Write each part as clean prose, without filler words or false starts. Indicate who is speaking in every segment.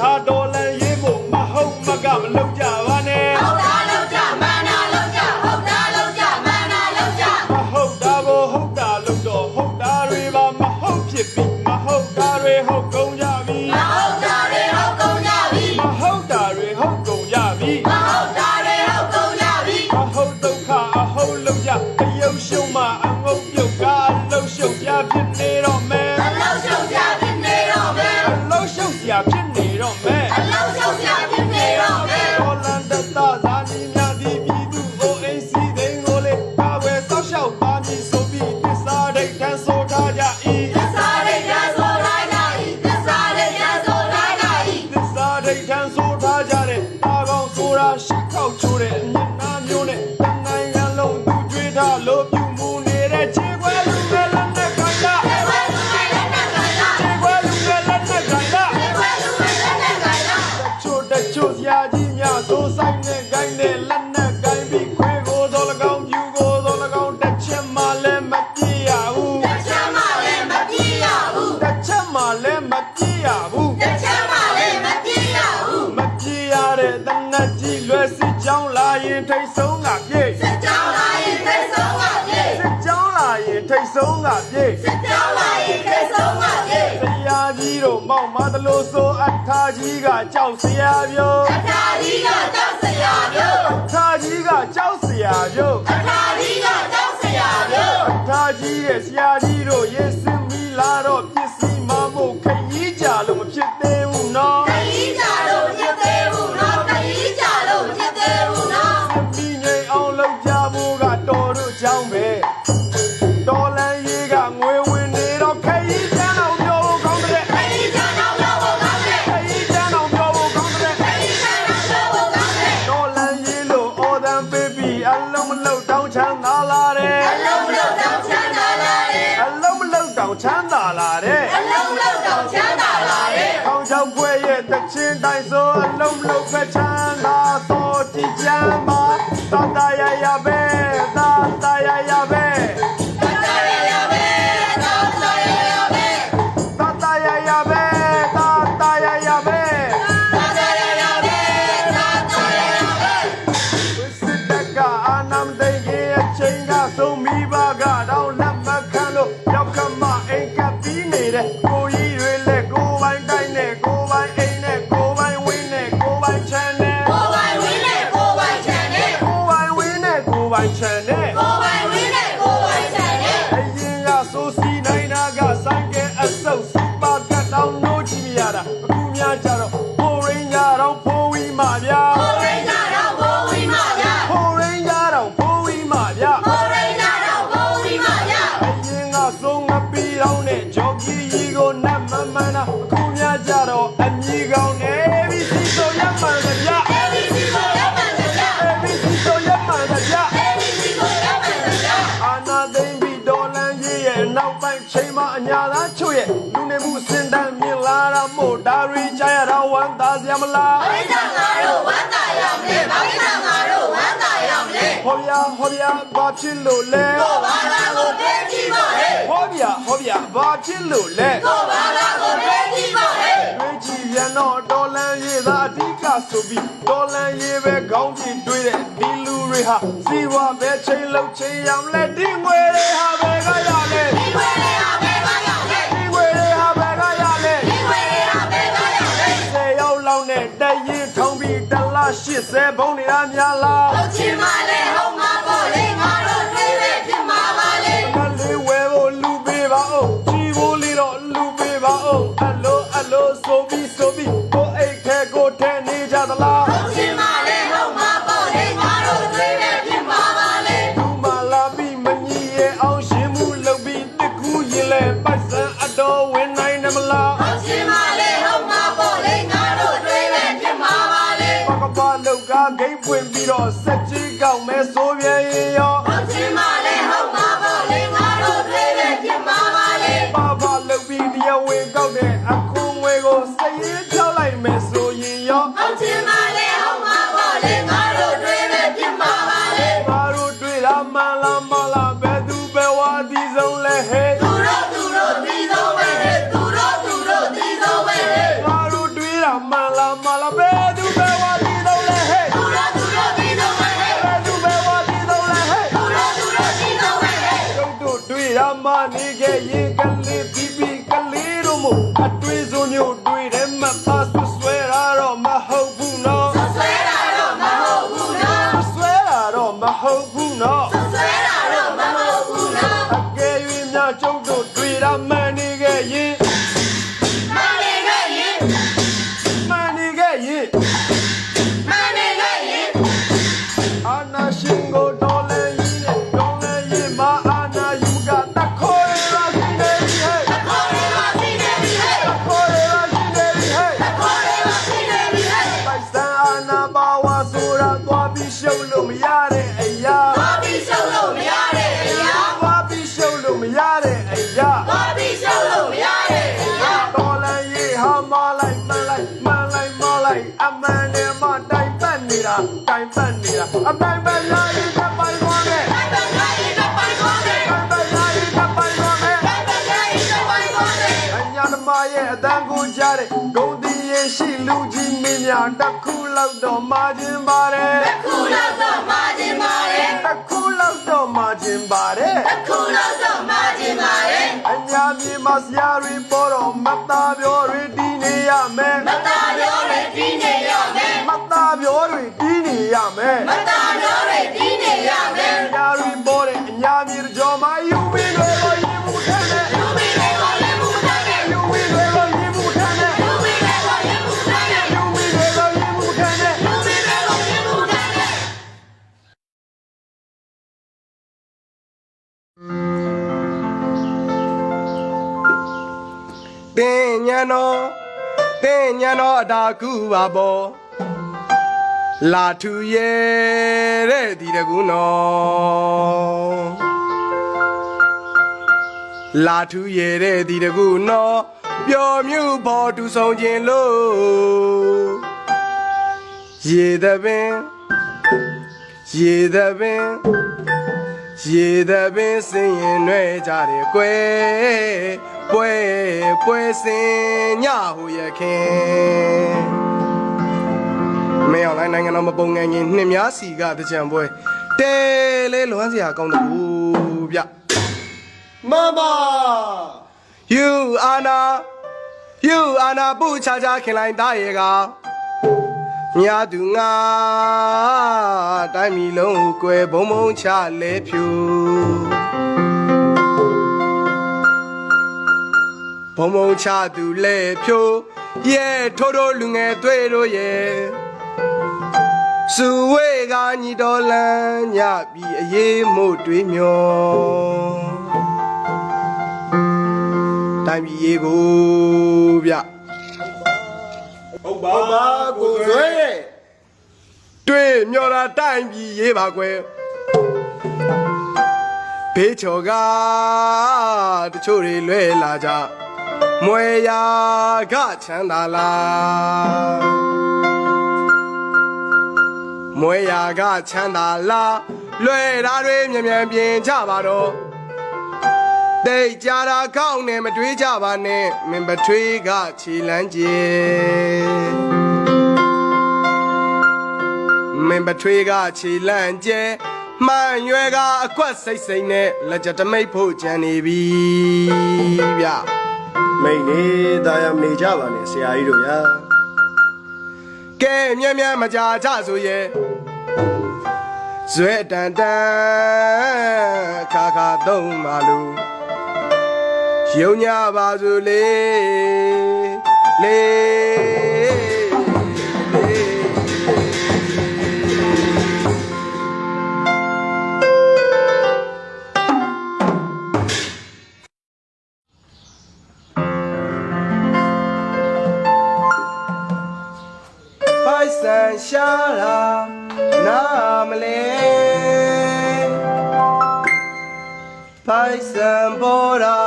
Speaker 1: ဟာတော်လန်ရေးဖို့မဟုတ်မကမလုပ်ကြပါနဲ့
Speaker 2: ဟုတ်တာလုပ်ကြမှန်တာလုပ်ကြဟုတ်တာလုပ်ကြမှန်တာလုပ်ကြ
Speaker 1: မဟုတ်တာကိုဟုတ်တာလုပ်တော့ဟုတ်တာတွေပါမဟုတ်ဖြစ်ပြီမဟုတ်တာတွေဟုတ်ကုန်ကြပြီ
Speaker 2: မဟုတ်တာတွေဟုတ်ကုန်ကြပြီ
Speaker 1: မဟုတ်တာတွေဟုတ်ကုန်ကြပြီ
Speaker 2: မဟုတ်တာတွေဟုတ်ကုန်ကြပြီ
Speaker 1: မဟုတ်ဒုက္ခအဟုတ်လုပ်ကြတရုပ်ရှုံးမှအငုံပြုတ်ကအလုံးရှုပ်ပြဖြစ်နေတော့မယ်
Speaker 2: အလုံးရှုပ်ပြဖြစ်နေတော့မယ်
Speaker 1: အလုံးရှုပ်ပြဖြစ်နေတော့မယ်
Speaker 2: အလုံးရှုပ်ပြဖြစ်နေတော့မယ်
Speaker 1: တော်လန်တတဇာတိများဒီပြည်သူအိုအိမ်စီသိန်းကိုလေကာဝယ်စောက်ရှောက်ပါမည်ဆိုပြီးသစ္စာဒိဋ္ဌံဆိုထားကြ၏
Speaker 2: သစ္စာဒိဋ္ဌံဆိုထားကြ၏သစ္စာဒိဋ္ဌံဆိုထားကြ၏
Speaker 1: သစ္စာဒိဋ္ဌံဆိုထားကြတဲ့တာကောင်းဆိုတာရှစ်ခေါက်ချိုးတဲ့မျက်နှာမျိုးနဲ့တန်နိုင်ငံလုံးသူကြွေးထားလို့ပြုမှုနေတဲ့ခြေခွဲလူပဲလက်နဲ့ခိုင်တာ
Speaker 2: ခြေခွဲလူပဲလက်နဲ့ခိုင်တာ
Speaker 1: ခြေခွဲလူပဲလက်နဲ့ခိုင်တာ
Speaker 2: ခြေခွဲလူပဲလက်နဲ့ခိုင်တာ
Speaker 1: ချို့စရာကြီးများဆိုဆိုင်နဲ့ဂိုင်းနဲ့လက်နဲ့ဂိုင်းပြီးခွဲကိုသော၎င်းပြူကိုသော၎င်းတစ်ချက်မှလည်းမပြေရဘူး
Speaker 2: တစ်ချက်မှလည်းမပြေရဘူး
Speaker 1: တစ်ချက်မှလည်းမပြေရဘူး
Speaker 2: တစ်ချက်မှလည်းမပြေရဘူး
Speaker 1: မပြေရတဲ့တနတ်ကြီးလွယ်စစ်ကြောင်းလာရင်ထိတ်ဆုံးကပြေ
Speaker 2: စစ်ကြောင်းလာရင်ထိတ်ဆုံးကပြေ
Speaker 1: စစ်ကြောင်းလာရင်ထိတ်ဆုံးကပြေ
Speaker 2: စစ်ကြောင်းလာရင်ထိတ်ဆုံးကပြေ
Speaker 1: ဆရာကြီးတို့မောက်မသလိုဆိုအထာကြီးကကြောက်ဆရာပြော
Speaker 2: အထာကြီးကကြောက်ဆရာပြော
Speaker 1: အထာကြီးကကြောက်ဆရာပြော
Speaker 2: အထာကြီးကကြောက်ဆရာပြော
Speaker 1: အထာကြီးရဲ့ဆရာကြီးတို့ရေစင်မီလာတော့ပစ္စည်းမဖို့ခရီးကြလို့မဖြစ်သေးဘူးနော်
Speaker 2: ခရီးကြလို့မဖြစ်သေးဘူးနော်ခရီးကြလို့မဖြစ်သေးဘူးနော်
Speaker 1: မိငိမ်အောင်လုပ်ကြဖို့ကတော်တို့ကြောင်းပဲတော်လန်ရေးကငွေဝင်နေတော့ခရီးကျန်းအောင်ပြောဖို့ကောင်းတဲ့
Speaker 2: ခရီးကျန်းအောင်ပြောဖို့ကောင်းတဲ့
Speaker 1: ခရီးကျန်းအောင်ပြောဖို့ကောင်းတဲ့
Speaker 2: ခရီးကျန်းအောင်ပြောဖို့ကောင်းတဲ့
Speaker 1: တော်လန်ရေးလို့အော်တန်ပေးပြီးအလုံးမလုံးတောင်းချမ်းသာလာတယ်
Speaker 2: အလုံးမလုံးတောင်းချမ်းသာလာတယ်
Speaker 1: အလုံးမလုံးတောင်းချမ်းသာလာတယ်
Speaker 2: အလုံးမလုံးတောင်းချမ်းသာလာတယ်
Speaker 1: ထောင်ချောက်ခွဲရဲ့တချင်းတိုင်းဆိုအလုံးမလုံးဖက်ချမ်းသာသောကြည်ချမ်းပါတာတာရရပဲတာတာရရပဲ
Speaker 2: တာတာရရပဲတာတာရရပဲ
Speaker 1: တာတာရရပဲတာတာရရပဲ
Speaker 2: တာတာရရပဲတာတာရရပဲ
Speaker 1: စစ်တပ်ကအာဏာမသိခင်အချိန်ကဆုံးမိဘကတော့လက်မခံလို့ရောက်ခမအိမ်ကပ်ပြီးနေတဲ့ကိုကြီးတွေလက်ကိုပိုင်းတိုင်းနဲ့ကိုပိုင်းအိမ်နဲ့ကိုပိုင်းဝင်းနဲ့ကိုပိုင်းချမ်းနဲ့
Speaker 2: ကိုပိုင်းဝင်းနဲ့ကိုပိုင်းချမ်းနဲ့
Speaker 1: ကိုပိုင်းဝင်းနဲ့ကိုပိုင်းချမ်းနဲ့
Speaker 2: ကိုပိုင်းဝင်းနဲ့ကိုပိုင်းချမ်းနဲ့
Speaker 1: အရင်ကဆိုစီနိုင်တာကဆိုင်ကဲအဆုပ်စပါကတ်တောင်းလို့ကြည့်ရတာအခုများကြတော့ဖိုးရင်းကြတော့ဖိုးဝီမဗျာ
Speaker 2: ဖိုးရင်းကြတော့ဖိုးဝီမဗျာ
Speaker 1: ဖိုးရင်းကြတော့ဖိုးဝီမဗျာ
Speaker 2: ဖိုးရင်းကြတော့ဖိုးဝီမဗျာ
Speaker 1: အရင်ကဆိုငပီတောင်းနဲ့ဂျော်ကီကြီးကိုနတ်မမှန်တာအခုများကြတော့အမြီကောင်းနဲ့ ABC ဆိုရမှန်ကြဗျာ
Speaker 2: ABC ဆိုရမှန်ကြဗျာ
Speaker 1: ABC ဆိုရမှန်ကြဗျာ
Speaker 2: ABC ဆိုရမှန်ကြဗျာ
Speaker 1: အာနာသိမ့်ပြီးဒေါ်လန်ကြီးရဲ့နောက်ပိုင်းချိန်မှာအညာသားချို့ရဲ့လူနေမှုစင်တန်းမြင်လာတာမို့ဒါရီကြရတာဝမ်းသာစရာမလား
Speaker 2: ဘာကိစ္စငါတို့ဝမ်းသာရမလဲဘာကိစ္စငါတို့ဝမ်းသာရမလဲ
Speaker 1: ဟောဗျာဘာဖြစ်လို့လဲ
Speaker 2: ကိုဘာသာကိုတွေးကြည့်ပါဟဲ့
Speaker 1: ဟောဗျာဘာဖြစ်လို့လဲ
Speaker 2: ကိုဘာသာကိုတွေးကြည့်ပါဟဲ့
Speaker 1: တွေးကြည့်ပြန်တော့ဒေါ်လန်ရေးသာအဓိကဆိုပြီးဒေါ်လန်ရေးပဲခေါင်းကြည့်တွေးတဲ့ဒီလူတွေဟာစီဝါပဲချိန်လုံးချိန်ရမလဲဒီငွေတွေဟာပဲကရလဲ
Speaker 2: ဒီငွေတွေဟာပဲကရလဲ
Speaker 1: ဒီငွေတွေဟာပဲကရလဲ
Speaker 2: ဒီငွေတွေဟာပဲကရလဲ
Speaker 1: 10ရောက်လောက်နဲ့တရင်ထုံးပြီးတလ80ဘုံနေတာများလား
Speaker 2: ဟုတ်ချင်ပါလေဟုတ်မှာပေါ့လေငါတို့တွေးပဲဖြစ်မှာပါလေ
Speaker 1: မလေးဝဲဖို့လူပေးပါဦးကြီးဖို့လေးတော့လူပေးပါဦးအလိုဆိုပြီးကိုအိတ်ထဲကိုထဲနေကြသလား
Speaker 2: ဟုတ်ချင်ပါလေဟုတ်မှာပေါ့လေငါတို့တွေးပဲဖြစ်မှာပါလေ
Speaker 1: လူမလာပြီးမညီရဲ့အောင်ရှင်မှုလုပ်ပြီးတကူရင်လဲပိုက်ဆံအတော်ဝင်နိုင်တယ်မလား
Speaker 2: ဟုတ်ချင်ပါလေဟုတ်မှာပေါ့လေငါတို့တွေးပဲဖြစ်မှာပါလေ
Speaker 1: ပကပလောက်ကဂိတ်ပွင့်ပြီးတော့စက်ကြီးကောက်မဲဆိုပြန်ရင်ရော
Speaker 2: ဟုတ်ချင်ပါလေဟုတ်မှာပေါ့လေငါတို့တွေးပဲဖြစ်မှာပါလေ
Speaker 1: ပလောက်ပြီးတရားဝင်ကောက်တဲ့အခုငွေကိုစရေးချောက်လိုက်မယ်ဆိုရင်ရော
Speaker 2: ဟုတ်ချင်ပါလေဟုတ်မှာပေါ့လေငါတို့တွေးပဲဖြစ်မှာပါလေ
Speaker 1: ငါတို့တွေ့တာမှန်လားဘယ်သူပဲဝါဒီဆုံးလဲဟဲ့
Speaker 2: သူတို့ဒီဆုံးပဲဟဲ့သူတို့ဒီဆုံးပဲဟဲ့
Speaker 1: ငါတို့တွေ့တာမှန်လား မို့အတွေးစုံမျိုးတွေတယ်မပါဆွဲတာတော့မဟုတ်ဘူးနော်
Speaker 2: ဆွဲတာတော့မဟုတ်ဘူးနော်
Speaker 1: ဆွဲတာတော့မဟုတ်ဘူးနော်
Speaker 2: ဆွဲတာတော့မဟုတ်ဘူးနော်
Speaker 1: အကယ်၍များကျုပ်တို့တွေ့တာမှန်နေခဲ့ရင်
Speaker 2: မှန်နေခဲ့ရင်
Speaker 1: အာနာရှင်ကိုတော်လဲရင်မအာနာယူကတခေါ်ရရှိနေပြီဟဲ့
Speaker 2: တခေါ်ရရှိနေပြီဟဲ့
Speaker 1: ပိုက်စံအာနာပါဝါဆိုတာသွားပြီးရှုပ်လို့မရတဲ့အရာ
Speaker 2: သွားပြီးရှုပ်လို့မရတဲ့အရာ
Speaker 1: တော်လဲရင်ဟာမလိုက်မှန်လိုက်အမှန်နဲ့မတိုင်ပတ်နေတာအပိုင်ပဲလာရင်တပိုင်သွားမယ်အညာဓမ္မရဲ့အတန်ကိုကြားတဲ့ဂုံတီရဲ့ရှိလူကြီးမင်းများတစ်ခုလောက်တော့မာခြင်းပါတယ်အညာမြေမှာဆရာတွေပေါ်တော့မတ်သားပြောတွေတီးနေရမယ်
Speaker 2: မတားပြောတွေတီးနေရမယ်
Speaker 1: ဆရာတွေပေါ်တဲ့အညာမြေကြောမှာယူပြီးတော့ရင်မှုထမ်းတယ်ယူပြီးတော့ရင်မှုထမ်းတယ်တင်ညာတော့အတာကူပါပေါ်လာထူရဲ့တဲ့ဒီတကူနော်လာထူရဲ့တဲ့ဒီတကူနော်ပျော်မြူဖို့တူဆောင်ခြင်းလို့ရေသပင်စင်ရင်နှဲကြတယ်ကွယ်ပွဲစင်ညဟူရခင်မင်းအောင်လိုင်းနိုင်ငံတော်မပုံငယ်ကြီးနှစ်များစီကတကြံပွဲတဲလဲလွမ်းစရာကောင်းတယ်ဘူးဗျမမယူအာနာပူချာခင်လိုက်သားရေကညာသူငါတိုင်းမီလုံးကွယ်ဘုံချလဲဖြူဘုံချသူလဲဖြိုးရဲ့ထိုးလူငယ်တွေ့တို့ရဲ့စုဝေကညီတော်လန်းညပြီးအေးမို့တွေးမျောတိုင်းပြည်ရေးကိုဗျဟုတ်ပါကိုဆွဲတွေ့မျောတာတိုင်းပြည်ရေးပါကွယ်ဘေးချော်ကတချို့တွေလွဲလာကြမွေရာကချမ်းသာလားမွေရာကချမ်းသာလားလွယ်တာတွေမြန်ပြင်ကြပါတော့တိတ်ကြတာကောင်းနဲ့မတွေးကြပါနဲ့မင်းပထွေးကခြေလန်းကျေမှန်ရွယ်ကအကွက်စိတ်နဲ့လက်ကြတမိတ်ဖို့ကြံနေပြီဗျမိတ်နေတာရမနေကြပါနဲ့ဆရာကြီးတို့ရာကဲမြန်မကြာကြဆိုရဲ့ဇွဲတန်ခါသုံးပါလို့ယုံညာပါစို့လေပိုက်ဆံရှာတာနာမလဲပိုက်ဆံပေါ်တာ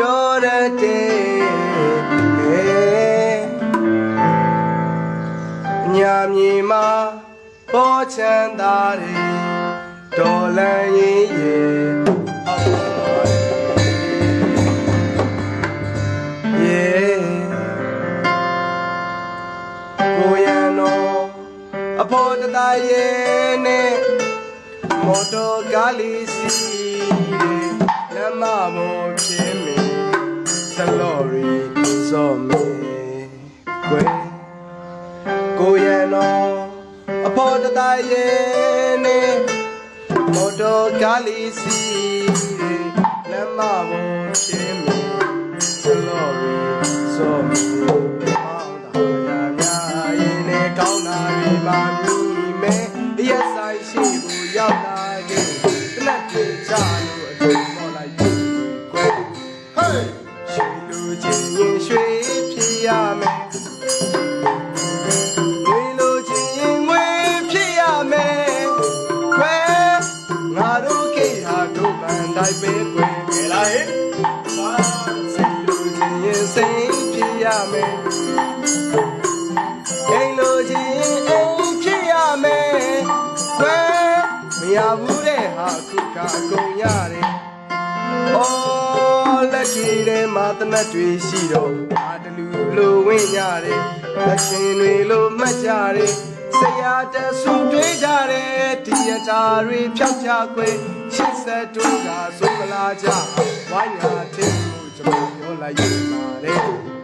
Speaker 1: ပြောရတဲ့ညာမြေမှာပေါ်ချမ်းသာတယ်ဒေါ်လန်ရင်ရဲ့ကိုရန်တော်အဖို့တတရဲ့နဲ့မော်တော်ကားလေးစီလမ်းမပေါ်ဖြစ်မင်း Salori so me Kwe Koyano Apo Tayene Moto Kalisi Lama Bo Shimi Salori so meကောင်းတာတွေပါမိမယ်ရက်ဆိုင်ရှိဖို့ရောက်လာခဲ့တနက်ပြေချလို့အတူပေါ်လိုက်ပြီကွယ်ဟေးရွှေလူချင်းရင်ရွှေဖြစ်ရမယ်ငွေလူချင်းရင်ငွေဖြစ်ရမယ်ကွယ်ငါတို့ခေတ်ဟာတို့ပန်တိုင်းပဲကွယ်ကြလာဟဲ့စိတ်လူချင်းရင်စိတ်ဖြစ်ရမယ်အိမ်လိုချင်အိမ်ဖြစ်ရမယ်ကွယ်မရဘူးတဲ့ဟာခုကအကုန်ရတယ်။အော်လက်ကြီးထဲမှာတနတ်တွေရှိတော့အာတလူလိုဝင့်ရတယ်လက်ရှင်တွေလိုမှတ်ကြတယ်ဆရာတဆူတွေးကြတယ်ဒီရတာတွေဖြောက်ကြခွေရှစ်ဆက်တို့ကဆိုမလာကြဝိုင်းဟာထင်းမှုကျွန်တော်ပြောလိုက်ရပါတယ်